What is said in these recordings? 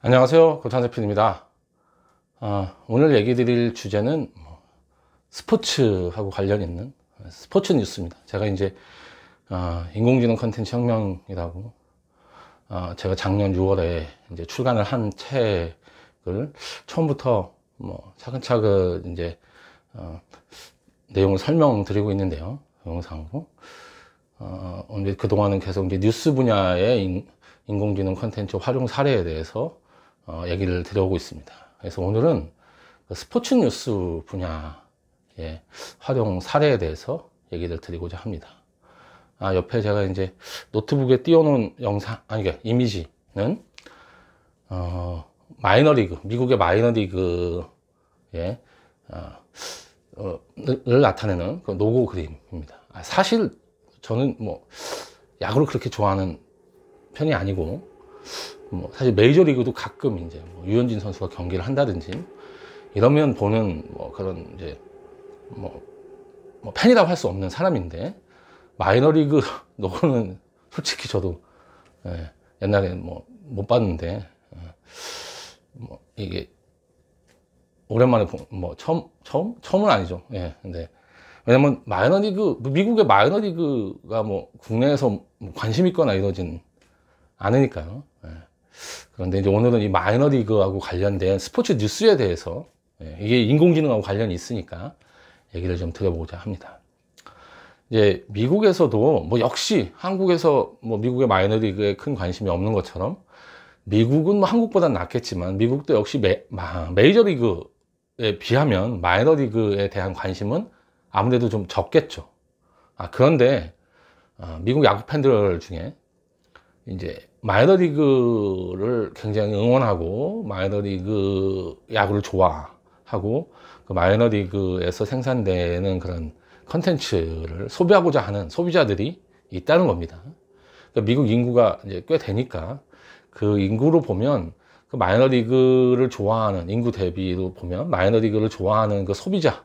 안녕하세요, 고탄대표입니다. 오늘 얘기 드릴 주제는 스포츠하고 관련 있는 스포츠 뉴스입니다. 제가 이제 인공지능 컨텐츠 혁명이라고 제가 작년 6월에 이제 출간을 한 책을 처음부터 차근차근 이제 내용을 설명드리고 있는데요, 영상으로. 이제 그동안은 계속 이제 뉴스 분야의 인공지능 컨텐츠 활용 사례에 대해서 얘기를 드려오고 있습니다. 그래서 오늘은 스포츠 뉴스 분야의 활용 사례에 대해서 얘기를 드리고자 합니다. 옆에 제가 이제 노트북에 띄워놓은 이미지는 마이너리그, 미국의 마이너리그의 를 나타내는 그 로고 그림입니다. 사실 저는 야구를 그렇게 좋아하는 편이 아니고, 사실 메이저리그도 가끔 이제 유현진 선수가 경기를 한다든지 이러면 보는 그런 이제 팬이라고 할 수 없는 사람인데, 마이너리그 로고는 솔직히 저도 옛날에 못 봤는데 이게 오랜만에 처음은 아니죠. 근데 왜냐면 미국의 마이너리그가 국내에서 관심 있거나 이러진 않으니까요. 그런데 이제 오늘은 이 마이너리그하고 관련된 스포츠 뉴스에 대해서, 이게 인공지능하고 관련이 있으니까 얘기를 좀 드려보고자 합니다. 이제 미국에서도 역시 한국에서 미국의 마이너리그에 큰 관심이 없는 것처럼, 미국은 한국보다 낫겠지만 미국도 역시 메이저리그에 비하면 마이너리그에 대한 관심은 아무래도 좀 적겠죠. 그런데 미국 야구 팬들 중에 이제 마이너리그를 굉장히 응원하고 마이너리그 야구를 좋아하고 그 마이너리그에서 생산되는 그런 컨텐츠를 소비하고자 하는 소비자들이 있다는 겁니다. 그러니까 미국 인구가 이제 꽤 되니까 그 인구로 보면 그 마이너리그를 좋아하는 인구 대비로 보면 마이너리그를 좋아하는 그 소비자가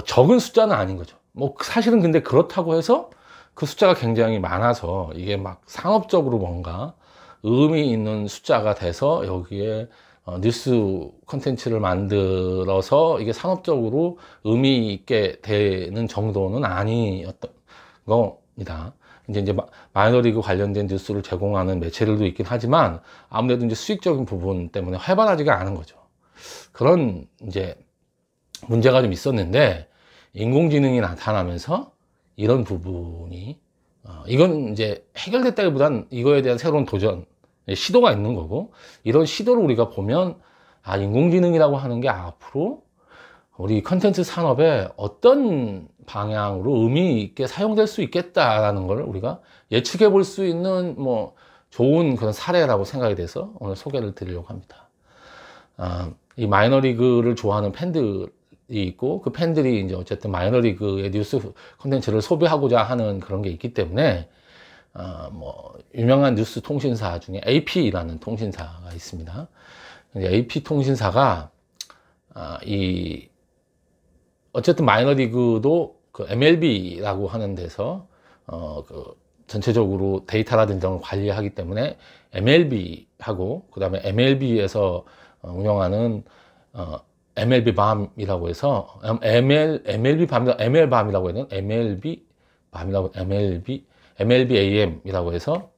적은 숫자는 아닌 거죠. 사실은 근데 그렇다고 해서 그 숫자가 굉장히 많아서 이게 산업적으로 뭔가 의미 있는 숫자가 돼서 여기에 뉴스 컨텐츠를 만들어서 이게 산업적으로 의미 있게 되는 정도는 아니었던 겁니다. 이제 마이너리그 관련된 뉴스를 제공하는 매체들도 있긴 하지만 아무래도 이제 수익적인 부분 때문에 활발하지가 않은 거죠. 그런 이제 문제가 좀 있었는데, 인공지능이 나타나면서 이런 부분이 이건 이제 해결됐다기보단 이거에 대한 새로운 도전, 시도가 있는 거고, 이런 시도를 우리가 보면 인공지능이라고 하는 게 앞으로 우리 컨텐츠 산업에 어떤 방향으로 의미 있게 사용될 수 있겠다라는 걸 우리가 예측해 볼 수 있는 좋은 그런 사례라고 생각이 돼서 오늘 소개를 드리려고 합니다. 이 마이너리그를 좋아하는 팬들이 있고, 그 팬들이 이제 어쨌든 마이너리그의 뉴스 콘텐츠를 소비하고자 하는 그런 게 있기 때문에, 유명한 뉴스 통신사 중에 AP라는 통신사가 있습니다. AP 통신사가, 어쨌든 마이너리그도 그 MLB라고 하는 데서, 전체적으로 데이터라든지 이런 걸 관리하기 때문에 MLB하고, 그 다음에 MLB에서 운영하는, MLB 밤이라고 해서 MLB 밤이라고 해서 MLB AM이라고 해서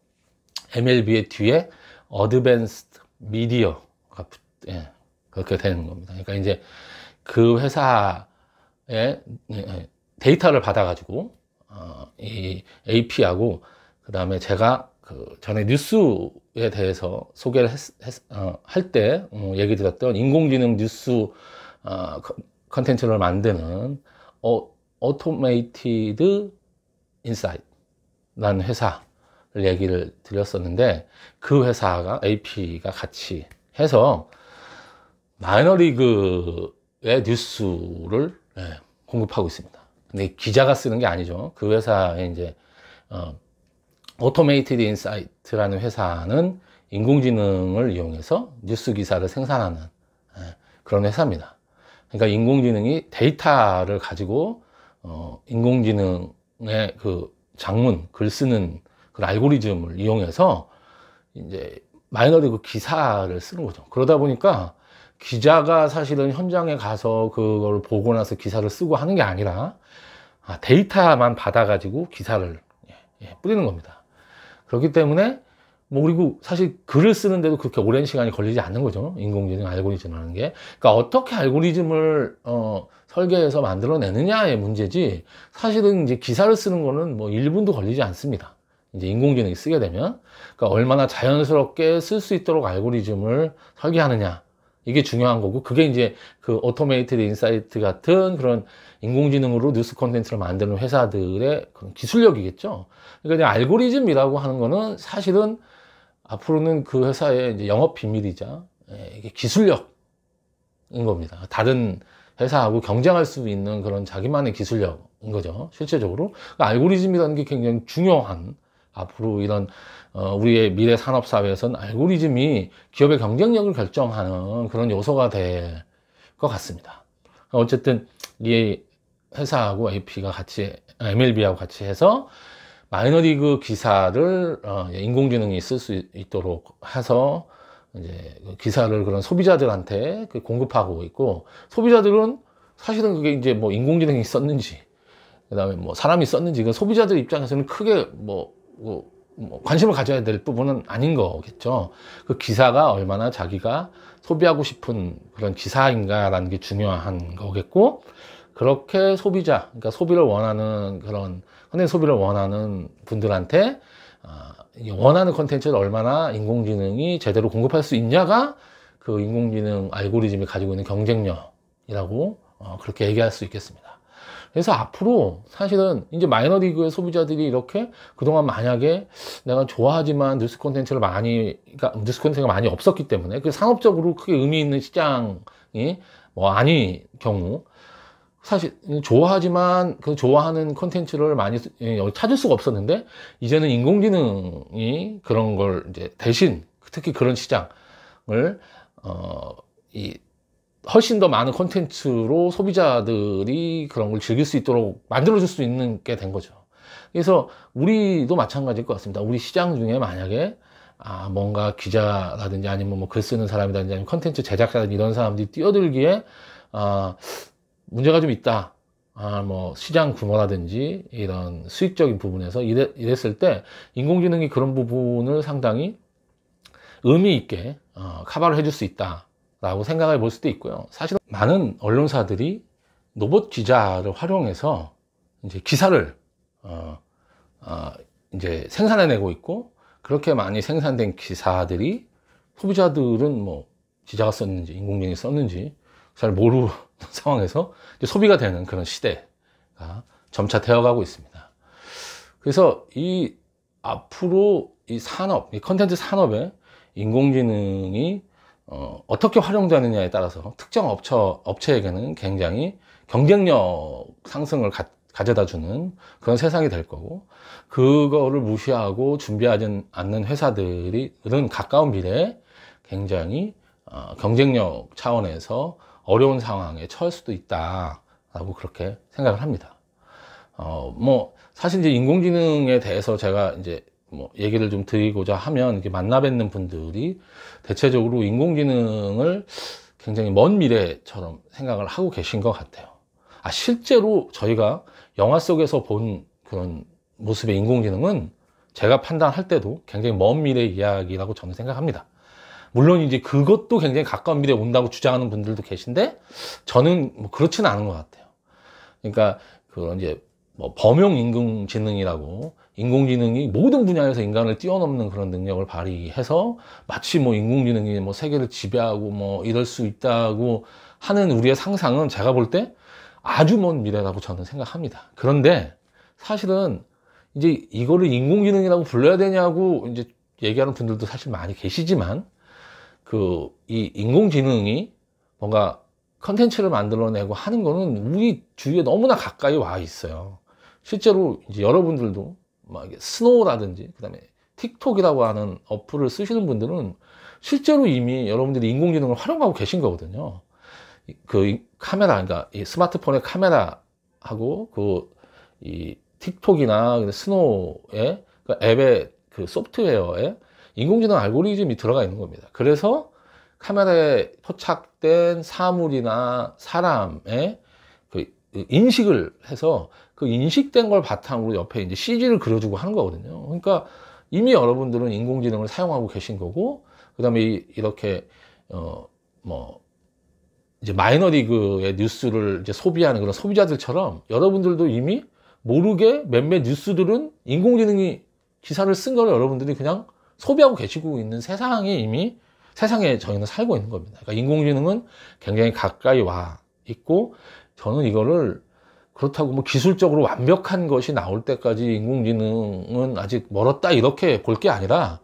MLB의 뒤에 어드밴스드 미디어가 그렇게 되는 겁니다. 그러니까 이제 그 회사의 데이터를 받아가지고 이 AP하고, 그 다음에 제가 전에 뉴스에 대해서 소개를 할 때 얘기 드렸던 인공지능 뉴스 컨텐츠를 만드는 오토메이티드 인사이트라는 회사를 얘기를 드렸었는데, 그 회사가 AP가 같이 해서 마이너리그의 뉴스를 공급하고 있습니다. 근데 기자가 쓰는 게 아니죠. 그 회사에 이제 오토메이티드 인사이트라는 회사는 인공지능을 이용해서 뉴스 기사를 생산하는 그런 회사입니다. 그러니까 인공지능이 데이터를 가지고 인공지능의 그 장문, 글 쓰는 그 알고리즘을 이용해서 이제 마이너리그 기사를 쓰는 거죠. 그러다 보니까 기자가 사실은 현장에 가서 그걸 보고 나서 기사를 쓰고 하는 게 아니라 데이터만 받아가지고 기사를 뿌리는 겁니다. 그렇기 때문에 뭐 그리고 사실 글을 쓰는데도 그렇게 오랜 시간이 걸리지 않는 거죠. 인공지능 알고리즘이라는 게. 그러니까 어떻게 알고리즘을 설계해서 만들어내느냐의 문제지, 사실은 이제 기사를 쓰는 거는 뭐 1분도 걸리지 않습니다. 이제 인공지능이 쓰게 되면. 그러니까 얼마나 자연스럽게 쓸 수 있도록 알고리즘을 설계하느냐, 이게 중요한 거고, 그게 이제 그 오토메이티드 인사이트 같은 그런 인공지능으로 뉴스 콘텐츠를 만드는 회사들의 그런 기술력이겠죠. 그러니까 이제 알고리즘이라고 하는 거는 사실은 앞으로는 그 회사의 이제 영업 비밀이자 이게 기술력인 겁니다. 다른 회사하고 경쟁할 수 있는 그런 자기만의 기술력인 거죠. 실제적으로. 그러니까 알고리즘이라는 게 굉장히 중요한, 앞으로 이런 우리의 미래 산업 사회에서는 알고리즘이 기업의 경쟁력을 결정하는 그런 요소가 될 것 같습니다. 어쨌든 이 회사하고 AP가 같이, MLB하고 같이 해서 마이너리그 기사를 인공지능이 쓸 수 있도록 해서 이제 기사를 그런 소비자들한테 공급하고 있고, 소비자들은 사실은 그게 이제 뭐 인공지능이 썼는지 그다음에 뭐 사람이 썼는지, 그 소비자들 입장에서는 크게 뭐 관심을 가져야 될 부분은 아닌 거겠죠. 그 기사가 얼마나 자기가 소비하고 싶은 그런 기사인가라는 게 중요한 거겠고, 그렇게 소비자, 그러니까 소비를 원하는 그런 컨텐츠 소비를 원하는 분들한테 원하는 컨텐츠를 얼마나 인공지능이 제대로 공급할 수 있냐가 그 인공지능 알고리즘이 가지고 있는 경쟁력이라고 그렇게 얘기할 수 있겠습니다. 그래서 앞으로 사실은 이제 마이너리그의 소비자들이 이렇게 그동안 만약에 내가 좋아하지만 뉴스 콘텐츠를 그러니까 뉴스 콘텐츠가 많이 없었기 때문에 그 산업적으로 크게 의미 있는 시장이 뭐 아닌 경우, 사실 좋아하지만 그 좋아하는 콘텐츠를 많이 찾을 수가 없었는데, 이제는 인공지능이 그런 걸 이제 대신, 특히 그런 시장을 훨씬 더 많은 콘텐츠로 소비자들이 그런 걸 즐길 수 있도록 만들어줄 수 있는 게 된 거죠. 그래서 우리도 마찬가지일 것 같습니다. 우리 시장 중에 만약에 뭔가 기자라든지 아니면 뭐 글 쓰는 사람이라든지 아니면 콘텐츠 제작자라든지 이런 사람들이 뛰어들기에 문제가 좀 있다. 뭐 시장 규모라든지 이런 수익적인 부분에서 이랬을 때 인공지능이 그런 부분을 상당히 의미 있게 커버를 해줄 수 있다 라고 생각해 볼 수도 있고요. 사실 많은 언론사들이 로봇 기자를 활용해서 이제 기사를 이제 생산해내고 있고, 그렇게 많이 생산된 기사들이 소비자들은 뭐 기자가 썼는지 인공지능이 썼는지 잘 모르는 상황에서 이제 소비가 되는 그런 시대가 점차 되어가고 있습니다. 그래서 이 앞으로 이 산업, 이 컨텐츠 산업에 인공지능이 어떻게 활용되느냐에 따라서 특정 업체에게는 굉장히 경쟁력 상승을 가져다 주는 그런 세상이 될 거고, 그거를 무시하고 준비하지 않는 회사들은 가까운 미래에 굉장히 경쟁력 차원에서 어려운 상황에 처할 수도 있다라고 그렇게 생각을 합니다. 뭐 사실 이제 인공지능에 대해서 제가 이제 뭐 얘기를 좀 드리고자 하면, 이렇게 만나 뵙는 분들이 대체적으로 인공지능을 굉장히 먼 미래처럼 생각을 하고 계신 것 같아요. 실제로 저희가 영화 속에서 본 그런 모습의 인공지능은 제가 판단할 때도 굉장히 먼 미래 이야기라고 저는 생각합니다. 물론 이제 그것도 굉장히 가까운 미래에 온다고 주장하는 분들도 계신데, 저는 뭐 그렇지는 않은 것 같아요. 그러니까 그런 이제 뭐 범용 인공지능이라고, 인공지능이 모든 분야에서 인간을 뛰어넘는 그런 능력을 발휘해서 마치 뭐 인공지능이 뭐 세계를 지배하고 뭐 이럴 수 있다고 하는 우리의 상상은 제가 볼 때 아주 먼 미래라고 저는 생각합니다. 그런데 사실은 이제 이거를 인공지능이라고 불러야 되냐고 이제 얘기하는 분들도 사실 많이 계시지만, 이 인공지능이 뭔가 컨텐츠를 만들어내고 하는 거는 우리 주위에 너무나 가까이 와 있어요. 실제로 이제 여러분들도 막 스노우라든지 그다음에 틱톡이라고 하는 어플을 쓰시는 분들은 실제로 이미 여러분들이 인공지능을 활용하고 계신 거거든요. 그 카메라, 그러니까 이 스마트폰의 카메라하고 이 틱톡이나 스노우의 그 앱의 그 소프트웨어에 인공지능 알고리즘이 들어가 있는 겁니다. 그래서 카메라에 포착된 사물이나 사람의 그 인식을 해서 그 인식된 걸 바탕으로 옆에 이제 CG를 그려주고 하는 거거든요. 그러니까 이미 여러분들은 인공지능을 사용하고 계신 거고, 그 다음에 이렇게, 뭐, 이제 마이너리그의 뉴스를 이제 소비하는 그런 소비자들처럼 여러분들도 이미 모르게 몇몇 뉴스들은 인공지능이 기사를 쓴 거를 여러분들이 그냥 소비하고 계시고 있는 세상에 저희는 살고 있는 겁니다. 그러니까 인공지능은 굉장히 가까이 와 있고, 저는 이거를 그렇다고 뭐 기술적으로 완벽한 것이 나올 때까지 인공지능은 아직 멀었다 이렇게 볼 게 아니라,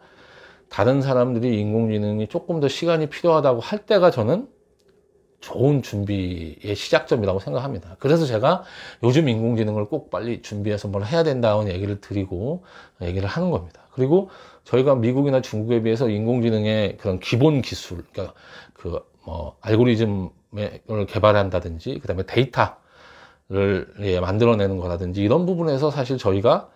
다른 사람들이 인공지능이 조금 더 시간이 필요하다고 할 때가 저는 좋은 준비의 시작점이라고 생각합니다. 그래서 제가 요즘 인공지능을 꼭 빨리 준비해서 뭘 해야 된다는 얘기를 드리고 얘기를 하는 겁니다. 그리고 저희가 미국이나 중국에 비해서 인공지능의 그런 기본 기술, 그러니까 그 뭐 알고리즘을 개발한다든지, 그 다음에 데이터를 만들어내는 거라든지 이런 부분에서 사실 저희가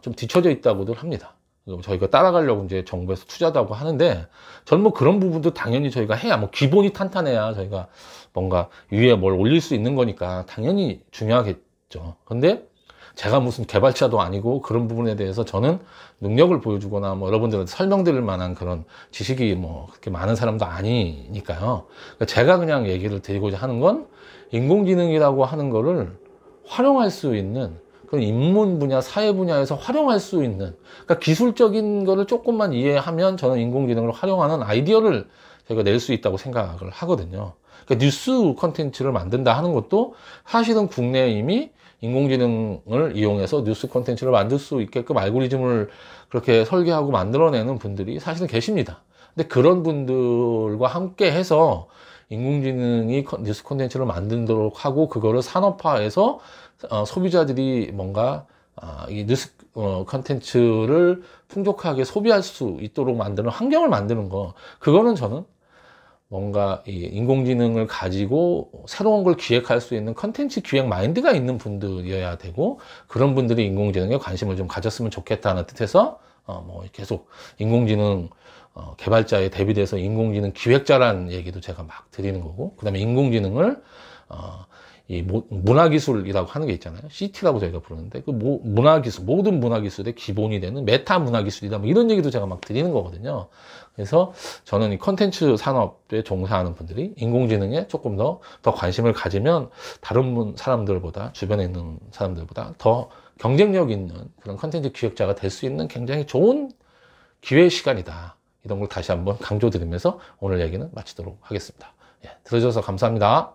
좀 뒤처져 있다고들 합니다. 저희가 따라가려고 이제 정부에서 투자도 하고 하는데, 저는 뭐 그런 부분도 당연히 저희가 해야, 뭐 기본이 탄탄해야 저희가 뭔가 위에 뭘 올릴 수 있는 거니까 당연히 중요하겠죠. 근데 제가 무슨 개발자도 아니고 그런 부분에 대해서 저는 능력을 보여주거나 뭐 여러분들한테 설명드릴 만한 그런 지식이 뭐 그렇게 많은 사람도 아니니까요. 그러니까 제가 그냥 얘기를 드리고자 하는 건, 인공지능이라고 하는 거를 활용할 수 있는 그런 인문 분야, 사회 분야에서 활용할 수 있는, 그러니까 기술적인 거를 조금만 이해하면 저는 인공지능을 활용하는 아이디어를 저희가 낼 수 있다고 생각을 하거든요. 그러니까 뉴스 컨텐츠를 만든다 하는 것도 사실은 국내에 이미 인공지능을 이용해서 뉴스 컨텐츠를 만들 수 있게끔 알고리즘을 그렇게 설계하고 만들어내는 분들이 사실은 계십니다. 근데 그런 분들과 함께 해서 인공지능이 뉴스 콘텐츠를 만들도록 하고, 그거를 산업화해서 소비자들이 뭔가 이 뉴스 콘텐츠를 풍족하게 소비할 수 있도록 만드는 환경을 만드는 거, 그거는 저는 뭔가 이 인공지능을 가지고 새로운 걸 기획할 수 있는 컨텐츠 기획 마인드가 있는 분들이어야 되고, 그런 분들이 인공지능에 관심을 좀 가졌으면 좋겠다는 뜻에서 뭐 계속 인공지능 개발자에 대비돼서 인공지능 기획자라는 얘기도 제가 막 드리는 거고, 그 다음에 인공지능을 이 문화기술이라고 하는 게 있잖아요. CT라고 저희가 부르는데, 그 문화기술, 모든 문화기술의 기본이 되는 메타 문화기술이다, 뭐 이런 얘기도 제가 막 드리는 거거든요. 그래서 저는 이 컨텐츠 산업에 종사하는 분들이 인공지능에 조금 더 관심을 가지면 다른 사람들보다, 주변에 있는 사람들보다 더 경쟁력 있는 그런 컨텐츠 기획자가 될 수 있는 굉장히 좋은 기회의 시간이다. 이런 걸 다시 한번 강조드리면서 오늘 얘기는 마치도록 하겠습니다. 예, 들어주셔서 감사합니다.